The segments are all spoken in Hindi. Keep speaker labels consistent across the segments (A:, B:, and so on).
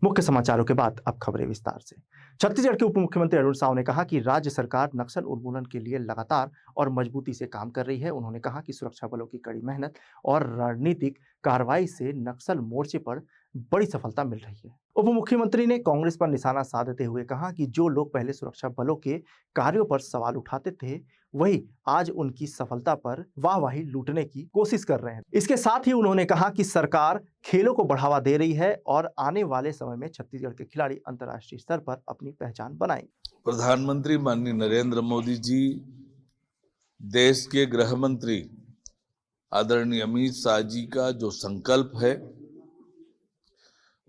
A: मुख्य समाचारों के बाद अब खबरें विस्तार से। छत्तीसगढ़ के उप मुख्यमंत्री अरुण साव ने कहा कि राज्य सरकार नक्सल उन्मूलन के लिए लगातार और मजबूती से काम कर रही है। उन्होंने कहा कि सुरक्षा बलों की कड़ी मेहनत और रणनीतिक कार्रवाई से नक्सल मोर्चे पर बड़ी सफलता मिल रही है। उप मुख्यमंत्री ने कांग्रेस पर निशाना साधते हुए कहा कि जो लोग पहले सुरक्षा बलों के कार्यों पर सवाल उठाते थे, वही आज उनकी सफलता पर वाहवाही लूटने की कोशिश कर रहे हैं। इसके साथ ही उन्होंने कहा कि सरकार खेलों को बढ़ावा दे रही है और आने वाले समय में छत्तीसगढ़ के खिलाड़ी अंतर्राष्ट्रीय स्तर पर अपनी पहचान बनाएंगे।
B: प्रधानमंत्री माननीय नरेंद्र मोदी जी, देश के गृह मंत्री आदरणीय अमित शाह जी का जो संकल्प है,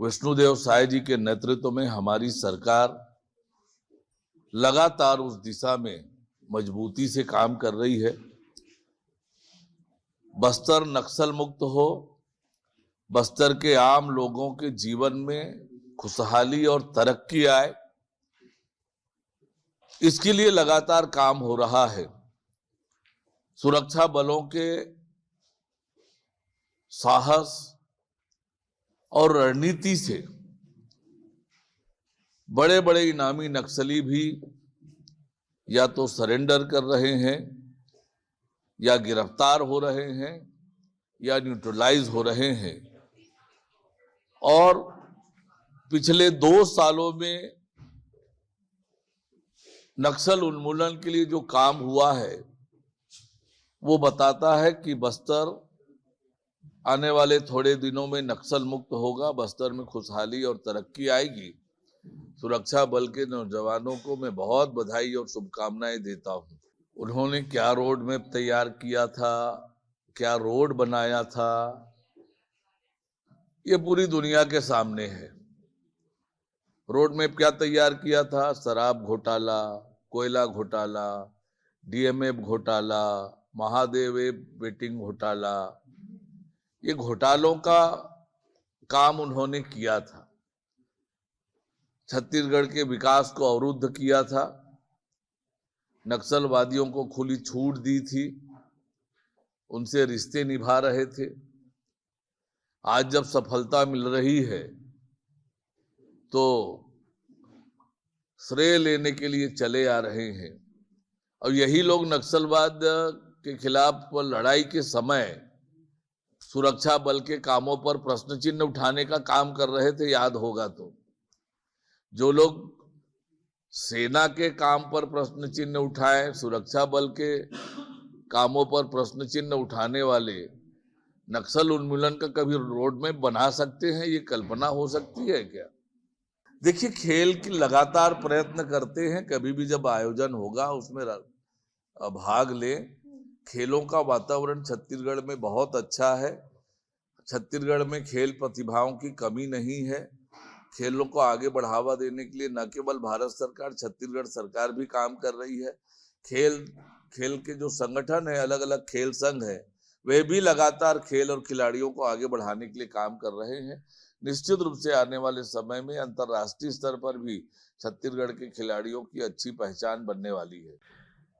B: विष्णुदेव साय जी के नेतृत्व में हमारी सरकार लगातार उस दिशा में मजबूती से काम कर रही है। बस्तर नक्सल मुक्त हो, बस्तर के आम लोगों के जीवन में खुशहाली और तरक्की आए, इसके लिए लगातार काम हो रहा है। सुरक्षा बलों के साहस और रणनीति से बड़े बड़े इनामी नक्सली भी या तो सरेंडर कर रहे हैं, या गिरफ्तार हो रहे हैं, या न्यूट्रलाइज हो रहे हैं। और पिछले 2 सालों में नक्सल उन्मूलन के लिए जो काम हुआ है, वो बताता है कि बस्तर आने वाले थोड़े दिनों में नक्सल मुक्त होगा, बस्तर में खुशहाली और तरक्की आएगी। सुरक्षा बल के नौजवानों को मैं बहुत बधाई और शुभकामनाएं देता हूं। उन्होंने क्या रोड मैप तैयार किया था, क्या रोड बनाया था, ये पूरी दुनिया के सामने है। रोड मैप क्या तैयार किया था? शराब घोटाला, कोयला घोटाला, डीएमएफ घोटाला, महादेव बेटिंग घोटाला, ये घोटालों का काम उन्होंने किया था। छत्तीसगढ़ के विकास को अवरुद्ध किया था, नक्सलवादियों को खुली छूट दी थी, उनसे रिश्ते निभा रहे थे। आज जब सफलता मिल रही है तो श्रेय लेने के लिए चले आ रहे हैं। और यही लोग नक्सलवाद के खिलाफ लड़ाई के समय सुरक्षा बल के कामों पर प्रश्न चिन्ह उठाने का काम कर रहे थे, याद होगा तो। जो लोग सेना के काम पर प्रश्न चिन्ह उठाए, सुरक्षा बल के कामों पर प्रश्न चिन्ह उठाने वाले नक्सल उन्मूलन का कभी रोड मैप बना सकते हैं? ये कल्पना हो सकती है क्या? देखिए, खेल की लगातार प्रयत्न करते हैं, कभी भी जब आयोजन होगा उसमें भाग लें। खेलों का वातावरण छत्तीसगढ़ में बहुत अच्छा है। छत्तीसगढ़ में खेल प्रतिभाओं की कमी नहीं है। खेलों को आगे बढ़ावा देने के लिए न केवल भारत सरकार, छत्तीसगढ़ सरकार भी काम कर रही है। खेल के जो संगठन है, अलग अलग खेल संघ है, वे भी लगातार खेल और खिलाड़ियों को आगे बढ़ाने के लिए काम कर रहे हैं। निश्चित रूप से आने वाले समय में अंतर्राष्ट्रीय स्तर पर भी छत्तीसगढ़ के खिलाड़ियों की अच्छी पहचान बनने वाली है।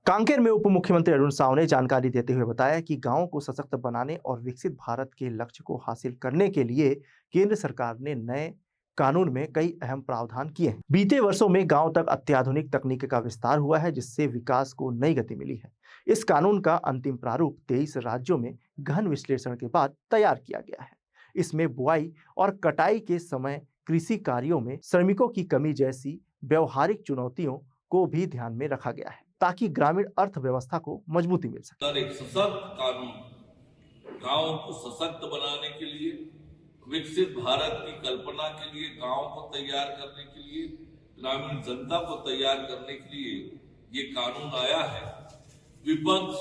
A: कांकेर में उप मुख्यमंत्री अरुण साव ने जानकारी देते हुए बताया कि गांवों को सशक्त बनाने और विकसित भारत के लक्ष्य को हासिल करने के लिए केंद्र सरकार ने नए कानून में कई अहम प्रावधान किए हैं। बीते वर्षों में गांव तक अत्याधुनिक तकनीक का विस्तार हुआ है, जिससे विकास को नई गति मिली है। इस कानून का अंतिम प्रारूप 23 राज्यों में गहन विश्लेषण के बाद तैयार किया गया है। इसमें बुआई और कटाई के समय कृषि कार्यों में श्रमिकों की कमी जैसी व्यवहारिक चुनौतियों को भी ध्यान में रखा गया है, ताकि ग्रामीण अर्थव्यवस्था को मजबूती मिल सके।
C: एक सशक्त कानून गांवों को सशक्त बनाने के लिए, विकसित भारत की कल्पना के लिए, गांव को तैयार करने के लिए, ग्रामीण जनता को तैयार करने के लिए ये कानून आया है। विपक्ष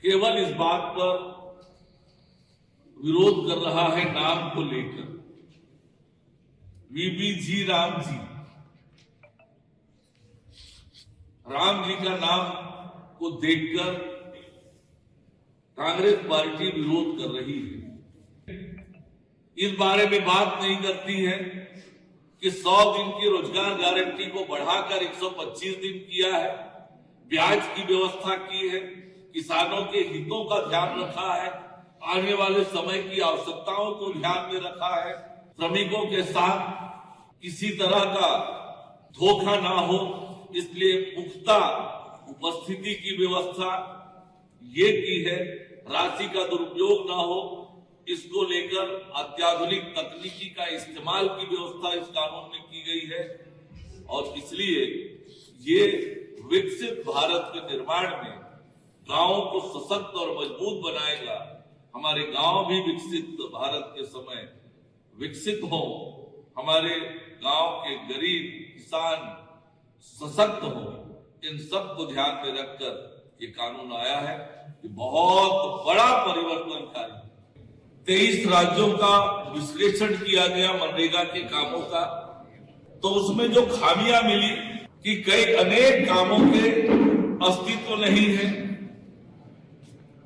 C: केवल इस बात पर विरोध कर रहा है नाम को लेकर। वीबीजी राम जी का नाम को देखकर कांग्रेस पार्टी विरोध कर रही है। इस बारे में बात नहीं करती है कि 100 दिन की रोजगार गारंटी को बढ़ाकर 125 दिन किया है, ब्याज की व्यवस्था की है, किसानों के हितों का ध्यान रखा है, आने वाले समय की आवश्यकताओं को ध्यान में रखा है, श्रमिकों के साथ किसी तरह का धोखा ना हो, इसलिए पुख्ता उपस्थिति की व्यवस्था ये की है। राशि का दुरुपयोग ना हो, इसको लेकर अत्याधुनिक तकनीकी का इस्तेमाल की व्यवस्था इस कानून में की गई है। और इसलिए ये विकसित भारत के निर्माण में गांवों को सशक्त और मजबूत बनाएगा। हमारे गांव भी विकसित भारत के समय विकसित हो, हमारे गांव के गरीब किसान सशक्त हो, इन सब को ध्यान में रखकर ये कानून आया है। ये बहुत बड़ा परिवर्तनकारी। 23 राज्यों का विश्लेषण किया गया मनरेगा के कामों का, तो उसमें जो खामियां मिली कि कई अनेक कामों के अस्तित्व नहीं है।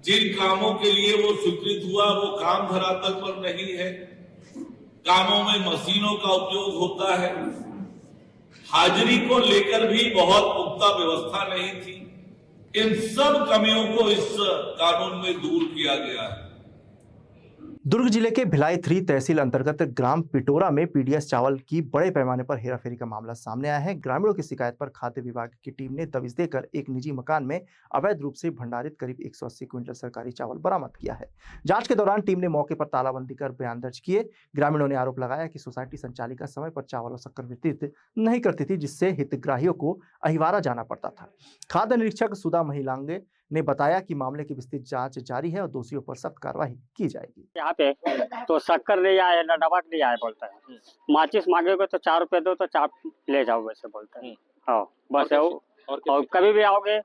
C: जिन कामों के लिए वो स्वीकृत हुआ वो काम धरातल पर नहीं है। कामों में मशीनों का उपयोग होता है। हाजिरी को लेकर भी बहुत पुख्ता व्यवस्था नहीं थी। इन सब कमियों को इस कानून में दूर किया गया है।
A: दुर्ग जिले के भिलाई 3 तहसील अंतर्गत ग्राम पिटोरा में पीडीएस चावल की बड़े पैमाने पर हेराफेरी का मामला सामने आया है। ग्रामीणों की शिकायत पर खाद्य विभाग की टीम ने दबिश देकर एक निजी मकान में अवैध रूप से भंडारित करीब 180 क्विंटल सरकारी चावल बरामद किया है। जांच के दौरान टीम ने मौके पर तालाबंदी कर बयान दर्ज किए। ग्रामीणों ने आरोप लगाया कि सोसाइटी संचालिका समय पर चावल और शक्कर वितरित नहीं करती थी, जिससे हितग्राहियों को अहिवारा जाना पड़ता था। खाद्य निरीक्षक सुधा महिलांगे ने बताया कि मामले की विस्तृत जांच जारी है और दोषियों पर सख्त कार्रवाई की जाएगी।
D: यहाँ पे तो शक्कर नहीं आए ना नमक नहीं आए बोलता है। माचिस मांगोगे तो 4 रुपए दो तो 4 ले जाओ वैसे बोलता है। हाँ बस और कभी भी आओगे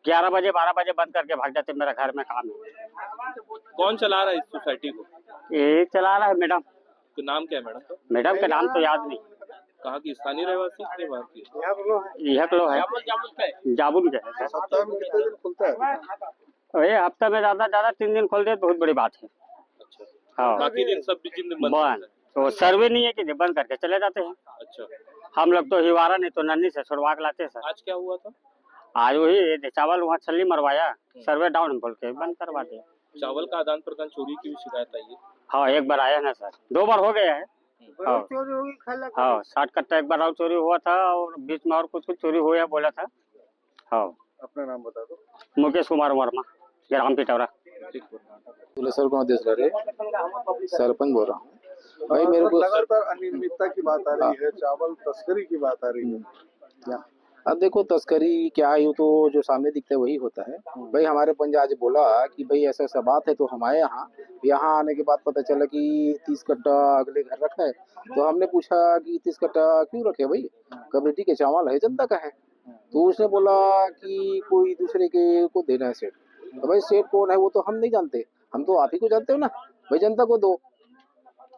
D: 11 बजे 12 बजे बंद करके भाग जाते। मेरा घर में काम है।
E: कौन चला रहा है इस सोसाइटी को?
D: ये चला रहा है मैडम।
E: तो नाम क्या है मैडम?
D: मैडम का नाम तो याद नहीं।
E: कहाँ की स्थानीय रहवासी कितने बाहर की?
D: यह लोग है जामुन के है।
F: सप्ताह में कितने दिन खुलता है?
D: ये हफ्ता में ज्यादा 3 दिन खोल दे बहुत बड़ी बात है।
E: अच्छा।
D: हाँ
E: बाकी दिन सब जिन दिन
D: बंद तो सर्वे नहीं है कि बंद करके चले जाते हैं।
E: अच्छा।
D: हम लोग तो हिवारा नहीं तो नन्नी से छुड़वा के लाते सर।
E: आज क्या हुआ था?
D: आज वही चावल वहाँ छल्ली मरवाया, सर्वे डाउन बोल के बंद करवा दिया।
E: चावल का आदान प्रदान चोरी की भी शिकायत आई है?
D: हाँ 1 बार आया ना सर, 2 बार हो गया है। हाँ 60 कट्टा 1 बार और चोरी हुआ था और बीच में और कुछ चोरी हुआ बोला था। हाँ
F: अपना नाम बता दो।
D: मुकेश कुमार वर्मा, ग्राम पिटौरा।
G: सर को देश रहे सरपंच बोल रहा हूँ भाई। मेरे को
F: लगातार अनियमितता की बात आ रही है, चावल तस्करी की बात आ रही है क्या?
G: अब देखो तस्करी क्या है, यूँ तो जो सामने दिखता है वही होता है भाई। हमारे पंच आज बोला कि भाई ऐसा ऐसा बात है, तो हम आए यहाँ आने के बाद पता चला कि 30 कट्टा अगले घर रखा है। तो हमने पूछा कि 30 कट्टा क्यों रखे भाई, कमेटी के चावल है जनता का है। तो उसने बोला कि कोई दूसरे के को देना है सेठ। तो भाई सेठ कौन है वो तो हम नहीं जानते, हम तो आप ही को जानते हो ना भाई, जनता को दो,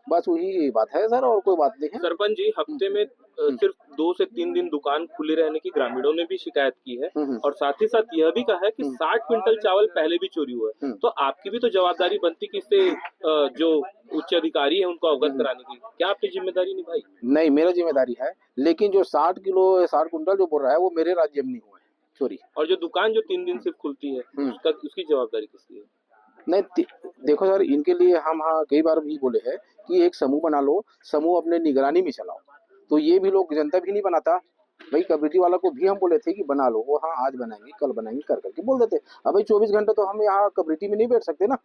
G: बस वही बात है सर, और कोई बात नहीं है।
E: सरपंच जी हफ्ते में सिर्फ 2 से 3 दिन दुकान खुले रहने की ग्रामीणों ने भी शिकायत की है और साथ ही साथ यह भी कहा है कि 60 क्विंटल चावल पहले भी चोरी हुआ है। तो आपकी भी तो जवाबदारी बनती कि इससे जो उच्च अधिकारी है उनको अवगत कराने की, क्या आपकी जिम्मेदारी निभाई?
G: नहीं मेरा जिम्मेदारी है, लेकिन जो 60 क्विंटल जो बोल रहा है वो मेरे राज्य में नहीं हुआ है चोरी।
E: और जो दुकान जो 3 दिन सिर्फ खुलती है उसकी जवाबदारी किसकी है?
G: नहीं देखो सर, इनके लिए हम कई बार भी बोले हैं कि एक समूह बना लो, समूह अपने निगरानी में चलाओ। तो ये भी लोग जनता भी नहीं बनाता भाई। कमेटी वाला को भी हम बोले थे कि बना लो, वो हाँ आज बनाएंगे कल बनाएंगे कर करके बोल देते। अब भाई 24 घंटे तो हम यहाँ कमेटी में नहीं बैठ सकते ना।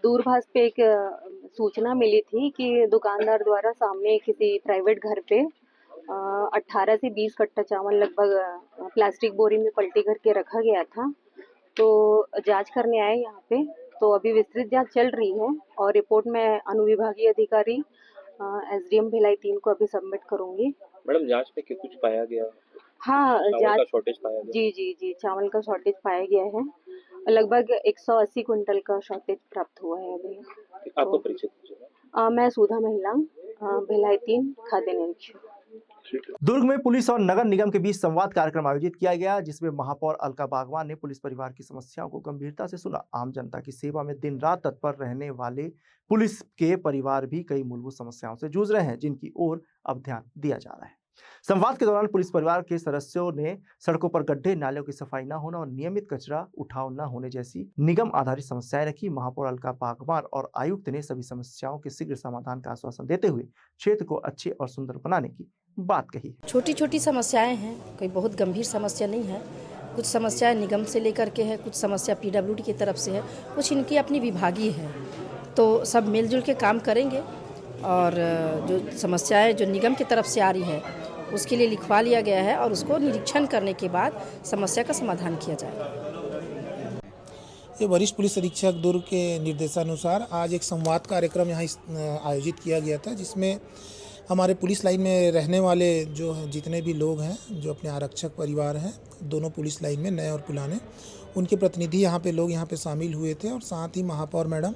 H: दूरभाष पे एक सूचना मिली थी कि दुकानदार द्वारा सामने किसी प्राइवेट घर पे 18 से 20 कट्टा चावल लगभग प्लास्टिक बोरी में पलटी करके रखा गया था। तो जांच करने आए यहाँ पे, तो अभी विस्तृत जांच चल रही है और रिपोर्ट में अनुविभागीय अधिकारी एसडीएम भिलाई 3 को अभी सबमिट करूंगी।
E: मैडम जांच में कुछ पाया गया?
H: हाँ जांच
E: शॉर्टेज पाया गया?
H: जी चावल का शॉर्टेज पाया गया है। लगभग 180 क्विंटल का शॉर्टेज प्राप्त हुआ है अभी।
E: आपको परिचय दीजिए।
H: मैं सुधा महिलांग, भिलाई 3 खाद्य निरीक्षक।
A: दुर्ग में पुलिस और नगर निगम के बीच संवाद कार्यक्रम आयोजित किया गया, जिसमें महापौर अलका बागवान ने पुलिस परिवार की समस्याओं को गंभीरता से सुना। आम जनता की सेवा में दिन रात तत्पर रहने वाले पुलिस के परिवार भी कई मूलभूत समस्याओं से जूझ रहे हैं, जिनकी ओर अब ध्यान दिया जा रहा है। संवाद के दौरान पुलिस परिवार के सदस्यों ने सड़कों पर गड्ढे, नालियों की सफाई न होना और नियमित कचरा उठाव न होने जैसी निगम आधारित समस्याएं रखी। महापौर अलका बागमार और आयुक्त ने सभी समस्याओं के शीघ्र समाधान का आश्वासन देते हुए क्षेत्र को अच्छे और सुंदर बनाने की बात कही।
I: छोटी छोटी समस्याएं हैं, कोई बहुत गंभीर समस्या नहीं है। कुछ समस्याएं निगम से लेकर के है, कुछ समस्या पीडब्ल्यूडी की तरफ से है, कुछ इनकी अपनी विभागीय है। तो सब मिलजुल के काम करेंगे और जो समस्याएं जो निगम की तरफ से आ रही है उसके लिए लिखवा लिया गया है और उसको निरीक्षण करने के बाद समस्या का समाधान किया जाएगा।
J: ये वरिष्ठ पुलिस अधीक्षक दुर्ग के निर्देशानुसार आज एक संवाद कार्यक्रम यहाँ आयोजित किया गया था, जिसमें हमारे पुलिस लाइन में रहने वाले जो जितने भी लोग हैं, जो अपने आरक्षक परिवार हैं, दोनों पुलिस लाइन में नए और पुराने, उनके प्रतिनिधि यहाँ पे शामिल हुए थे और साथ ही महापौर मैडम,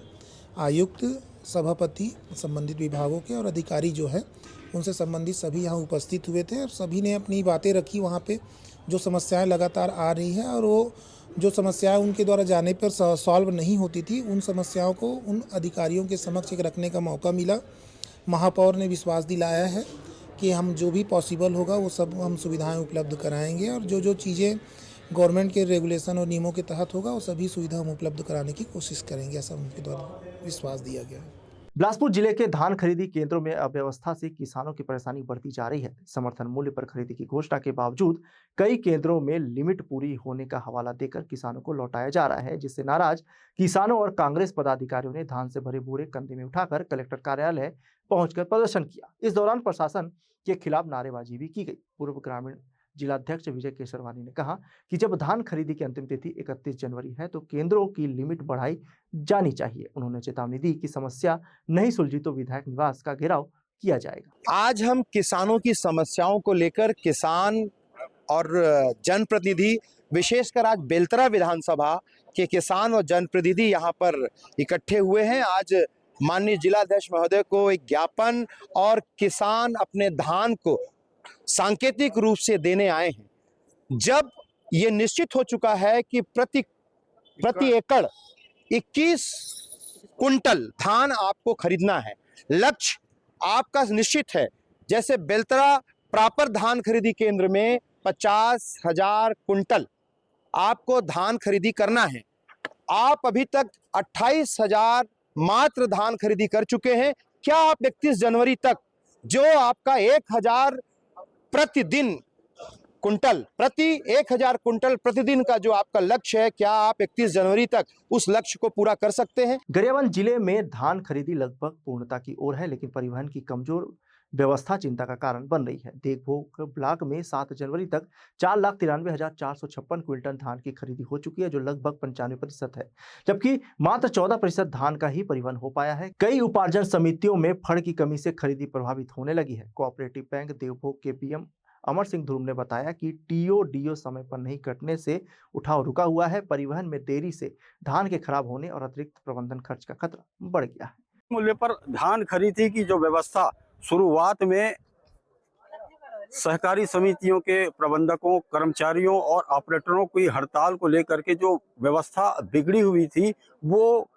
J: आयुक्त, सभापति, संबंधित विभागों के और अधिकारी जो है उनसे संबंधित सभी यहाँ उपस्थित हुए थे और सभी ने अपनी बातें रखी। वहाँ पे जो समस्याएं लगातार आ रही हैं और वो जो समस्याएं उनके द्वारा जाने पर सॉल्व नहीं होती थी, उन समस्याओं को उन अधिकारियों के समक्ष रखने का मौका मिला। महापौर ने विश्वास दिलाया है कि हम जो भी पॉसिबल होगा वो सब हम सुविधाएं उपलब्ध कराएंगे और जो चीज़ें गवर्नमेंट के रेगुलेशन और नियमों के तहत होगा वो सभी सुविधा हम उपलब्ध कराने की कोशिश करेंगे, ऐसा उनके द्वारा विश्वास दिया गया है।
A: बिलासपुर जिले के धान खरीदी केंद्रों में अव्यवस्था से किसानों की परेशानी बढ़ती जा रही है। समर्थन मूल्य पर खरीदी की घोषणा के बावजूद कई केंद्रों में लिमिट पूरी होने का हवाला देकर किसानों को लौटाया जा रहा है, जिससे नाराज किसानों और कांग्रेस पदाधिकारियों ने धान से भरे बोरे कंधे में उठाकर कलेक्टर कार्यालय पहुंचकर प्रदर्शन किया। इस दौरान प्रशासन के खिलाफ नारेबाजी भी की गई। पूर्व ग्रामीण जिलाध्यक्ष विजय केसरवानी ने कहा कि जब धान खरीदी की अंतिम तिथि 31 जनवरी है तो केंद्रों की लिमिट बढ़ाई जानी चाहिए। उन्होंने चेतावनी दी कि समस्या नहीं सुलझी तो विधायक निवास का घेराव किया जाएगा।
K: आज हम किसानों की समस्याओं को लेकर किसान और जनप्रतिनिधि, विशेषकर आज बेलतरा विधानसभा के किसान और जनप्रतिनिधि यहाँ पर इकट्ठे हुए हैं। आज माननीय जिलाध्यक्ष महोदय को एक ज्ञापन और किसान अपने धान को सांकेतिक रूप से देने आए हैं। जब ये निश्चित हो चुका है कि प्रति एकड़ 21 कुंटल धान आपको खरीदना है, लक्ष्य आपका निश्चित है। जैसे बेलतरा प्रॉपर धान खरीदी केंद्र में 50,000 कुंटल आपको धान खरीदी करना है। आप अभी तक 28,000 मात्र धान खरीदी कर चुके हैं। क्या आप 31 जनवरी तक जो आपका 1,000 प्रतिदिन कुंटल, प्रति 1,000 कुंटल प्रतिदिन का जो आपका लक्ष्य है, क्या आप 31 जनवरी तक उस लक्ष्य को पूरा कर सकते हैं?
A: गरियाबंद जिले में धान खरीदी लगभग पूर्णता की ओर है, लेकिन परिवहन की कमजोर व्यवस्था चिंता का कारण बन रही है। देखभोग ब्लॉक में 7 जनवरी तक 4,93,456 क्विंटल धान की खरीदी हो चुकी है, जो लगभग 95% है, जबकि मात्र 14% धान का ही परिवहन हो पाया है। कई उपार्जन समितियों में फड़ की कमी से खरीदी प्रभावित होने लगी है। कोऑपरेटिव बैंक देवभोग के पीएम अमर सिंह ध्रुव ने बताया कि टीओ समय पर नहीं कटने से उठाव रुका हुआ है। परिवहन में देरी से धान के खराब होने और अतिरिक्त प्रबंधन खर्च का खतरा बढ़ गया है।
L: मूल्य पर धान खरीदी की जो व्यवस्था शुरुआत में सहकारी समितियों के प्रबंधकों, कर्मचारियों और ऑपरेटरों की हड़ताल को लेकर के जो व्यवस्था बिगड़ी हुई थी, वो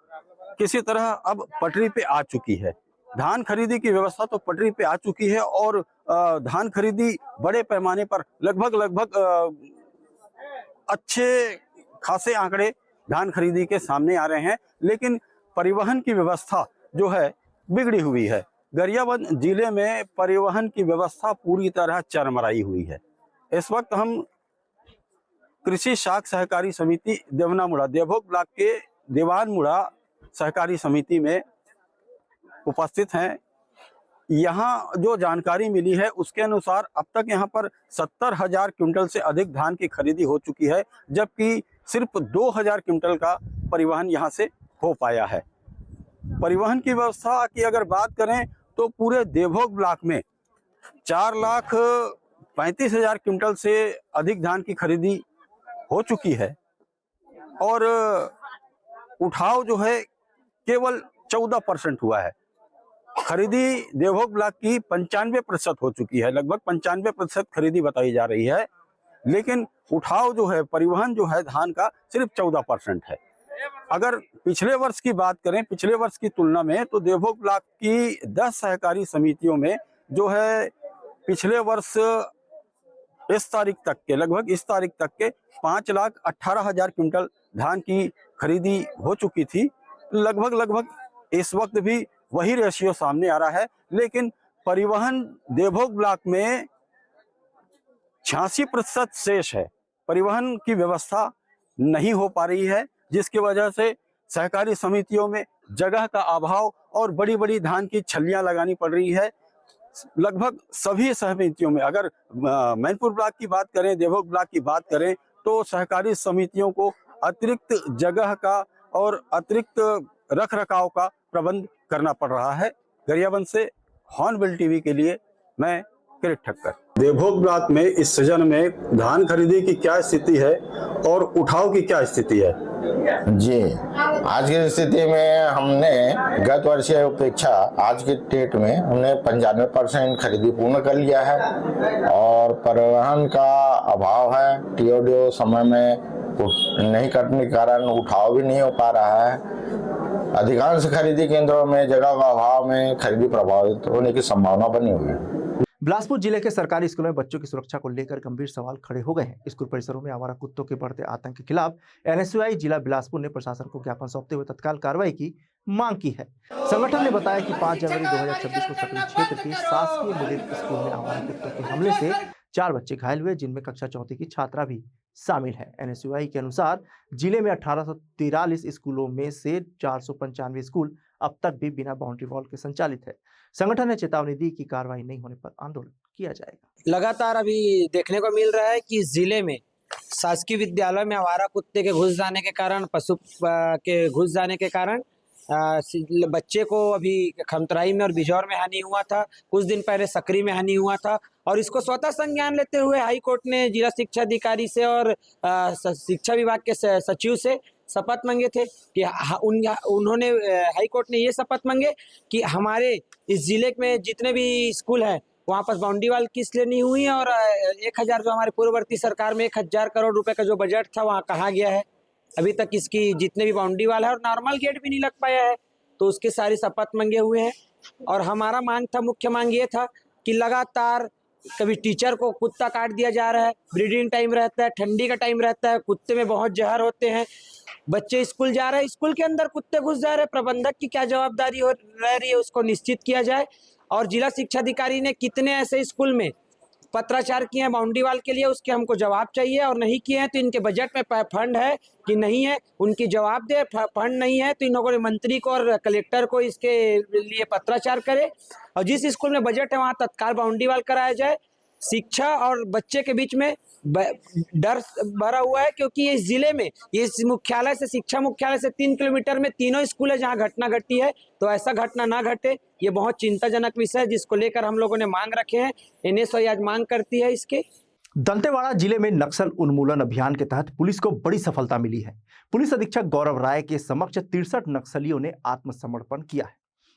L: किसी तरह अब पटरी पे आ चुकी है। धान खरीदी की व्यवस्था तो पटरी पे आ चुकी है और धान खरीदी बड़े पैमाने पर लगभग अच्छे खासे आंकड़े धान खरीदी के सामने आ रहे हैं, लेकिन परिवहन की व्यवस्था जो है बिगड़ी हुई है। गरियाबंद जिले में परिवहन की व्यवस्था पूरी तरह चरमराई हुई है। इस वक्त हम कृषि शाख सहकारी समिति देवनामुड़ा, देवभोग ब्लॉक के दीवानमुड़ा सहकारी समिति में उपस्थित हैं। यहाँ जो जानकारी मिली है उसके अनुसार अब तक यहाँ पर 70,000 क्विंटल से अधिक धान की खरीदी हो चुकी है, जबकि सिर्फ 2,000 क्विंटल का परिवहन यहाँ से हो पाया है। परिवहन की व्यवस्था की अगर बात करें तो पूरे देवभोग ब्लॉक में 4,35,000 क्विंटल से अधिक धान की खरीदी हो चुकी है और उठाव जो है केवल 14% हुआ है। खरीदी देवभोग ब्लॉक की 95% हो चुकी है, लगभग 95% खरीदी बताई जा रही है, लेकिन उठाव जो है, परिवहन जो है धान का सिर्फ 14% है। अगर पिछले वर्ष की बात करें, पिछले वर्ष की तुलना में, तो देवभोग ब्लॉक की 10 सहकारी समितियों में जो है पिछले वर्ष इस तारीख तक के, लगभग इस तारीख तक के 5,18,000 क्विंटल धान की खरीदी हो चुकी थी। लगभग इस वक्त भी वही रेशियो सामने आ रहा है, लेकिन परिवहन देवभोग ब्लॉक में 86% शेष है। परिवहन की व्यवस्था नहीं हो पा रही है, जिसकी वजह से सहकारी समितियों में जगह का अभाव और बड़ी बड़ी धान की छलियां लगानी पड़ रही है। लगभग सभी समितियों में, अगर मैनपुर ब्लॉक की बात करें, देवभोग ब्लॉक की बात करें, तो सहकारी समितियों को अतिरिक्त जगह का और अतिरिक्त रख रखाव का प्रबंध करना पड़ रहा है। गरियाबंद से हॉर्नबिल टीवी के लिए मैं किरीट ठक्कर। देवभोग ब्लॉक में इस सीजन में धान खरीदी की क्या स्थिति है और उठाव की क्या स्थिति है?
M: जी, आज की स्थिति में हमने गत वर्ष की अपेक्षा आज की डेट में हमने 95% खरीदी पूर्ण कर लिया है और परिवहन का अभाव है। टीओडीओ समय में नहीं करने के कारण उठाव भी नहीं हो पा रहा है। अधिकांश खरीदी केंद्रों में जगह का अभाव में खरीदी प्रभावित होने की संभावना बनी हुई है।
A: बिलासपुर जिले के सरकारी स्कूलों में बच्चों की सुरक्षा को लेकर गंभीर सवाल खड़े हो गए हैं। स्कूल परिसरों में आवारा कुत्तों के बढ़ते आतंक के खिलाफ एनएसयूआई जिला बिलासपुर ने प्रशासन को ज्ञापन सौंपते हुए तत्काल कार्रवाई की मांग की है। संगठन ने बताया कि 5 जनवरी 2026 को सकरी क्षेत्र के शासकीय मिडिल स्कूल में आवारा कुत्तों के हमले से 4 बच्चे घायल हुए, जिनमें कक्षा 4 की छात्रा भी शामिल है। एनएसयूआई के अनुसार जिले में 1843 स्कूलों में से 495 स्कूल अब तक भी बिना बाउंड्री वॉल के संचालित है। संगठन ने चेतावनी दी कि कार्रवाई नहीं होने पर आंदोलन किया जाएगा।
N: लगातार अभी देखने को मिल रहा है कि जिले में शासकीय विद्यालय में आवारा कुत्ते के घुस जाने के कारण, पशु के घुस जाने के कारण बच्चे को अभी खमतराई में और बिजौर में हानि हुआ था। कुछ दिन पहले सकरी में हानि हुआ था और इसको स्वतः संज्ञान लेते हुए हाई कोर्ट ने जिला शिक्षा अधिकारी से और शिक्षा विभाग के सचिव से शपथ मांगे थे कि उन्होंने हाई कोर्ट ने ये शपथ मांगे कि हमारे इस जिले में जितने भी स्कूल हैं वहाँ पर बाउंड्री वाल किस लिए नहीं हुई और 1000 जो हमारे पूर्ववर्ती सरकार में 1000 करोड़ रुपए का जो बजट था वहाँ कहाँ गया है। अभी तक इसकी जितने भी बाउंड्री वाल है और नॉर्मल गेट भी नहीं लग पाया है, तो उसके सारी शपथ मांगे हुए हैं। और हमारा मांग था, मुख्य मांग ये था कि लगातार कभी टीचर को कुत्ता काट दिया जा रहा है, ब्रीडिंग टाइम रहता है, ठंडी का टाइम रहता है, कुत्ते में बहुत जहर होते हैं, बच्चे स्कूल जा रहे हैं, स्कूल के अंदर कुत्ते घुस जा रहे हैं। प्रबंधक की क्या जवाबदारी रह रही है उसको निश्चित किया जाए। और जिला शिक्षा अधिकारी ने कितने ऐसे स्कूल में पत्राचार किए हैं बाउंड्री वाल के लिए, उसके हमको जवाब चाहिए। और नहीं किए हैं तो इनके बजट में फंड है कि नहीं है, उनकी जवाब दे। फंड नहीं है तो इन लोगों ने मंत्री को और कलेक्टर को इसके लिए पत्राचार करे और जिस स्कूल में बजट है वहाँ तत्काल बाउंड्री वाल कराया जाए। शिक्षा और बच्चे के बीच में डर भरा हुआ है, क्योंकि इस जिले में इस मुख्यालय से, शिक्षा मुख्यालय से 3 किलोमीटर में तीनों स्कूल है जहां घटना घटी है। तो ऐसा घटना ना घटे, ये बहुत चिंताजनक विषय है जिसको लेकर हम लोगों ने मांग रखे हैं। एनएसयूआई आज मांग करती है इसके।
A: दंतेवाड़ा जिले में नक्सल उन्मूलन अभियान के तहत पुलिस को बड़ी सफलता मिली है। पुलिस अधीक्षक गौरव राय के समक्ष 63 नक्सलियों ने आत्मसमर्पण किया है,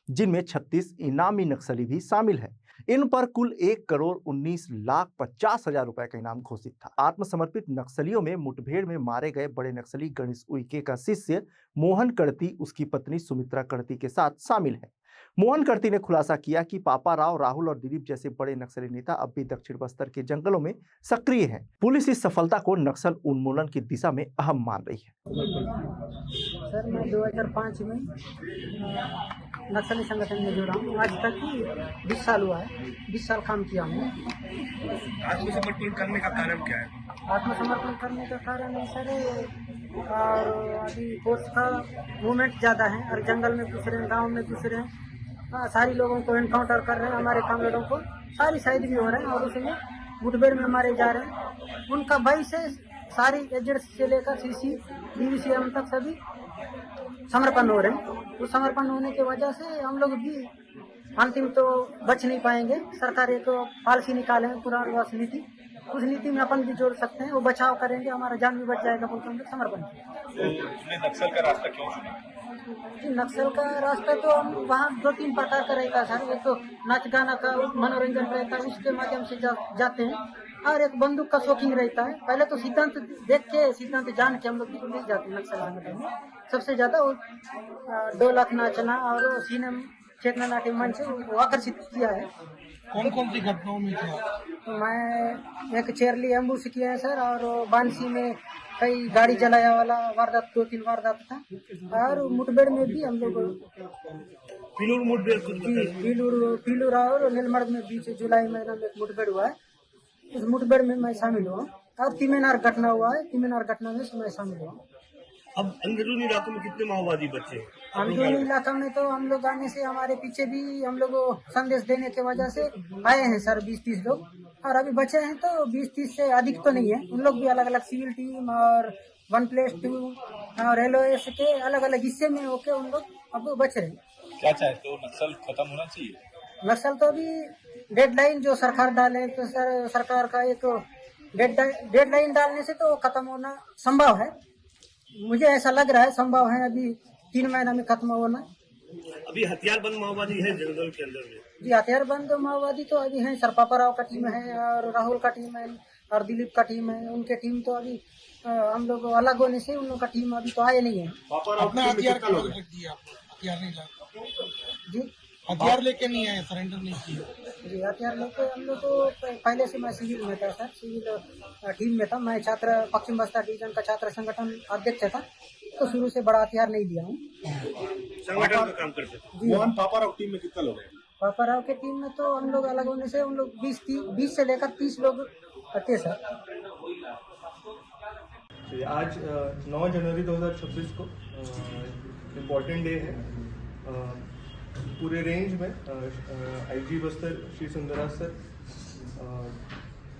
A: जिनमें 36 इनामी नक्सली भी शामिल है। इन पर कुल 1,19,50,000 रुपए का इनाम घोषित था। आत्मसमर्पित नक्सलियों में मुठभेड़ में मारे गए बड़े नक्सली गणेश उइके का शिष्य मोहन करती उसकी पत्नी सुमित्रा करती के साथ शामिल है। मोहन करती ने खुलासा किया कि पापा राव, राहुल और दिलीप जैसे बड़े नक्सली नेता अब भी दक्षिण बस्तर के जंगलों में सक्रिय हैं। पुलिस इस सफलता को नक्सल उन्मूलन की दिशा में अहम मान रही है।
O: सर, मैं 2005 में नक्सली संगठन में जुड़ा हूँ। आज तक 20 साल हुआ है, 20 साल काम किया हूँ।
P: आत्मसमर्पण करने का कारण क्या है?
O: आत्मसमर्पण करने का कारण है सर, और अभी फोर्स का मूवमेंट ज़्यादा है और जंगल में घुस रहे हैं, गाँव में घुस रहे हैं, सारी लोगों को एनकाउंटर कर रहे हैं, हमारे कामरेडों को सारी शहीद भी हो रहे हैं और उसमें मुठभेड़ में मारे जा रहे हैं। उनका भय से सारी एजेंट्स से लेकर सीसी, डीवीसीएम तक सभी समर्पण हो रहे हैं। उस समर्पण होने की वजह से हम लोग भी अंतिम तो बच नहीं पाएंगे। सरकार एक पॉलिसी निकाले हैं, पुनर्वास नीति, उस नीति में अपन भी जोड़ सकते हैं, वो बचाव करेंगे, हमारा जान भी बच जाएगा बोलकर हम लोग समर्पण किया।
P: नक्सल का रास्ता क्यों चुना?
O: नक्सल का रास्ता तो हम वहाँ 2-3 प्रकार का रहता है सर। एक तो नाच गाना का मनोरंजन रहता है, उसके माध्यम से जाते हैं, और एक बंदूक का शौकीन रहता है। पहले तो सिद्धांत देख के, सिद्धांत जान के हम लोग नहीं जाते हैं नक्सल संगठन में। सबसे ज्यादा वो ढोलक नाचना और सिनेमा चेतना नाट्य मंच वो आकर्षित किया है।
J: कौन कौन सी घटनाओं में थे?
O: तो मैं एक चेरली एम्बुश किया है सर, और बांसी में कई गाड़ी जलाया वाला वारदात 2-3 वारदात था, और मुठभेड़ में भी हम लोग
P: पीलूर मुठभेड़
O: पीलूर और नीलमर्ग में बीच जुलाई महीना में एक मुठभेड़ हुआ है। उस मुठभेड़ में मैं शामिल हुआ, और तिमेनार घटना हुआ है, तिमेनार घटना में मैं शामिल हुआ।
P: अब अंदरूनी इलाकों में कितने माओवादी बचे?
O: अंदरूनी इलाका में तो हम लोग आने से हमारे पीछे भी हम लोग संदेश देने की वजह से आए हैं सर 20-30 लोग, और अभी बचे हैं तो 20-30 से अधिक तो नहीं है। उन लोग भी अलग अलग सिविल टीम और 1+2 और LOS के अलग अलग हिस्से में होके उन लोग अब बच रहे हैं।
P: क्या चाहते हो, नक्सल खत्म होना चाहिए?
O: नक्सल तो अभी डेडलाइन जो सरकार डाले, तो सरकार का एक डेडलाइन डालने से तो खत्म होना संभव है, मुझे ऐसा लग रहा है संभव है, अभी 3 महीना में खत्म होना।
P: अभी हथियारबंद माओवादी है जंगल के अंदर में?
O: जी हथियारबंद माओवादी तो अभी है, सरपापराव का टीम है और राहुल का टीम है और दिलीप का टीम है। उनके टीम तो अभी हम लोग अलग होने से उन लोग का टीम अभी तो आए नहीं है।
J: अपना हथियार कहाँ रख दिया? हथियार नहीं लाए
O: जी,
J: हथियार लेके नहीं आए, सरेंडर नहीं किया
O: जी। हथियार लेके हम लोग तो पहले से मैं सिविल में था सर, सिविल टीम में था। मैं छात्र पश्चिम बस्तर डिवीजन का छात्र संगठन अध्यक्ष था, तो शुरू से बड़ा हथियार नहीं दिया हूँ।
P: संगठन का काम करते थे। मोहन पापाराव टीम में कितना लोग हैं?
O: पापाराव के टीम में तो हम लोग अलग होने से हम लोग 20 से लेकर 30 लोग थे सर।
Q: आज 9 जनवरी 2026 को इम्पोर्टेंट डे है। पूरे रेंज में IG Bastar Shri Sundarraj sir,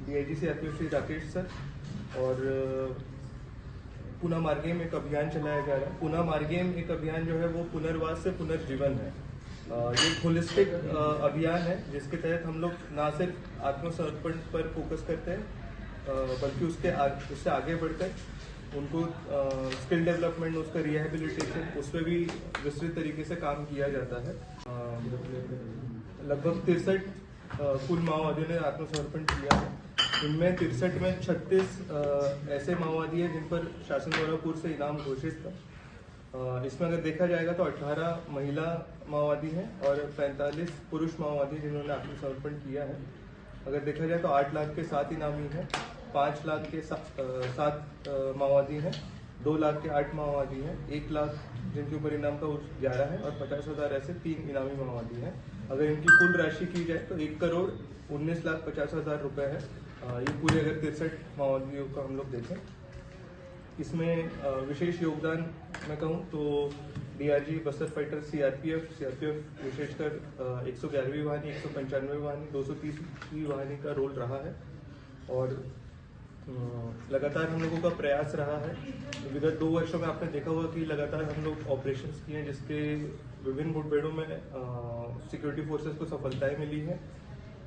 Q: DIG CRPF Shri Rakesh sir और पुनः मार्गेम एक अभियान चलाया जा रहा है। पुनः मार्गेम एक अभियान जो है वो पुनर्वास से पुनर्जीवन है। ये एक होलिस्टिक अभियान है जिसके तहत हम लोग ना सिर्फ आत्मसमर्पण पर फोकस करते हैं बल्कि उससे आगे बढ़कर उनको स्किल डेवलपमेंट, उसका रिहेबिलिटेशन, उस पर भी विस्तृत तरीके से काम किया जाता है। लगभग 63 कुल माओवादियों ने आत्मसमर्पण किया है। इनमें 63 में 36 ऐसे माओवादी हैं जिन पर शासन द्वारा पूर्व से इनाम घोषित था। इसमें अगर देखा जाएगा तो 18 महिला माओवादी हैं और 45 पुरुष माओवादी जिन्होंने आत्मसमर्पण किया है। अगर देखा जाए तो 8 लाख के 7 इनामी हैं, 5 लाख के 7 माओवादी हैं, 2 लाख के 8 माओवादी हैं, 1 लाख जिनके ऊपर इनाम का 11 है और 50,000 ऐसे 3 इनामी माओवादी हैं। अगर इनकी कुल राशि की जाए तो 1,19,50,000 रुपये है। ये पूरे अगर 63 माओवादियों का हम लोग देखें, इसमें विशेष योगदान मैं कहूँ तो DRG बस्तर फाइटर CRPF विशेषकर 111वीं वाहिनी, 195वीं वाहिनी, 230वीं वाहिनी का रोल रहा है और लगातार हम लोगों का प्रयास रहा है। विगत 2 वर्षों में आपने देखा होगा कि लगातार हम लोग ऑपरेशंस किए हैं जिसके विभिन्न मुठभेड़ों में सिक्योरिटी फोर्सेस को सफलताएं मिली हैं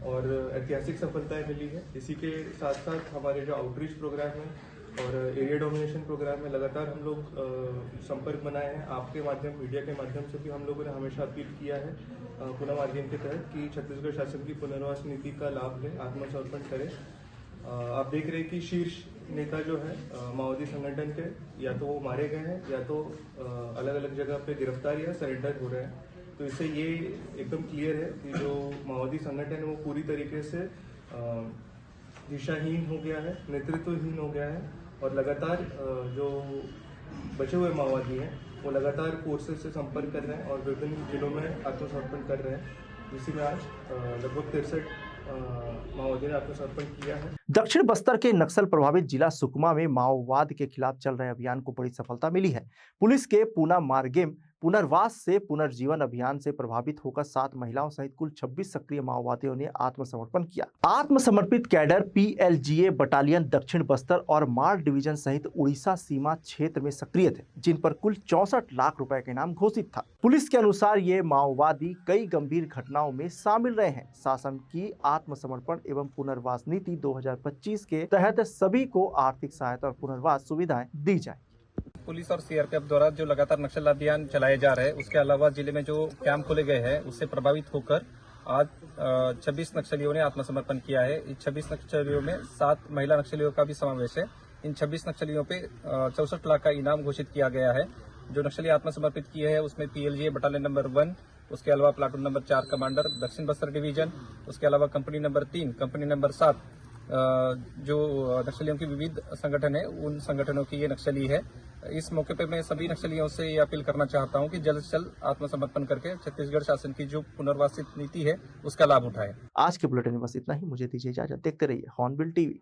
Q: और ऐतिहासिक सफलताएं मिली है। इसी के साथ साथ हमारे जो आउटरीच प्रोग्राम है और एरिया डोमिनेशन प्रोग्राम में लगातार हम लोग संपर्क बनाए हैं। आपके माध्यम, मीडिया के माध्यम से भी हम लोगों ने हमेशा अपील किया है पुनः मार्गेम के तहत कि छत्तीसगढ़ शासन की पुनर्वास नीति का लाभ लें, आत्मसमर्पण करें। आप देख रहे हैं कि शीर्ष नेता जो है माओवादी संगठन के, या तो वो मारे गए हैं या तो अलग अलग जगह पे गिरफ्तार या सरेंडर हो रहे हैं। तो इससे ये एकदम क्लियर है कि जो माओवादी संगठन है वो पूरी तरीके से दिशाहीन हो गया है, नेतृत्वहीन हो गया है और लगातार जो बचे हुए माओवादी हैं वो लगातार फोर्सेस से संपर्क कर रहे हैं और विभिन्न जिलों में आत्मसमर्पण कर रहे हैं, जिसी में आज लगभग 63 माओवादी ने आत्मसमर्पण किया है।
A: दक्षिण बस्तर के नक्सल प्रभावित जिला सुकमा में माओवाद के खिलाफ चल रहे अभियान को बड़ी सफलता मिली है। पुलिस के पुनः मार्गेम पुनर्वास से पुनर्जीवन अभियान से प्रभावित होकर 7 महिलाओं सहित कुल 26 सक्रिय माओवादियों ने आत्मसमर्पण किया। आत्मसमर्पित कैडर PLGA बटालियन दक्षिण बस्तर और माल डिवीजन सहित उड़ीसा सीमा क्षेत्र में सक्रिय थे, जिन पर कुल 64 लाख रुपए का इनाम घोषित था। पुलिस के अनुसार ये माओवादी कई गंभीर घटनाओं में शामिल रहे हैं। शासन की आत्मसमर्पण एवं पुनर्वास नीति 2025 के तहत सभी को आर्थिक सहायता और पुनर्वास सुविधाएं दी जाए।
R: पुलिस और CRPF द्वारा जो लगातार नक्सल अभियान चलाए जा रहे हैं, उसके अलावा जिले में जो कैंप खोले गए हैं उससे प्रभावित होकर आज 26 नक्सलियों ने आत्मसमर्पण किया है। इन 26 नक्सलियों में 7 महिला नक्सलियों का भी समावेश है। इन 26 नक्सलियों पे 64 लाख का इनाम घोषित किया गया है। जो नक्सली आत्मसमर्पित किए हैं उसमें PLGA बटालियन नंबर 1, उसके अलावा प्लाटून नंबर 4 कमांडर दक्षिण बस्तर डिवीजन, उसके अलावा कंपनी नंबर 3, कंपनी नंबर 7 जो नक्सलियों की विविध संगठन है, उन संगठनों की ये नक्सली है। इस मौके पे मैं सभी नक्सलियों से ये अपील करना चाहता हूं कि जल्द से जल्द आत्मसमर्पण करके छत्तीसगढ़ शासन की जो पुनर्वासित नीति है उसका लाभ उठाएं।
A: आज के बुलेटिन में बस इतना ही। मुझे दीजिए इजाजत। देखते रहिए हॉर्नबिल टीवी।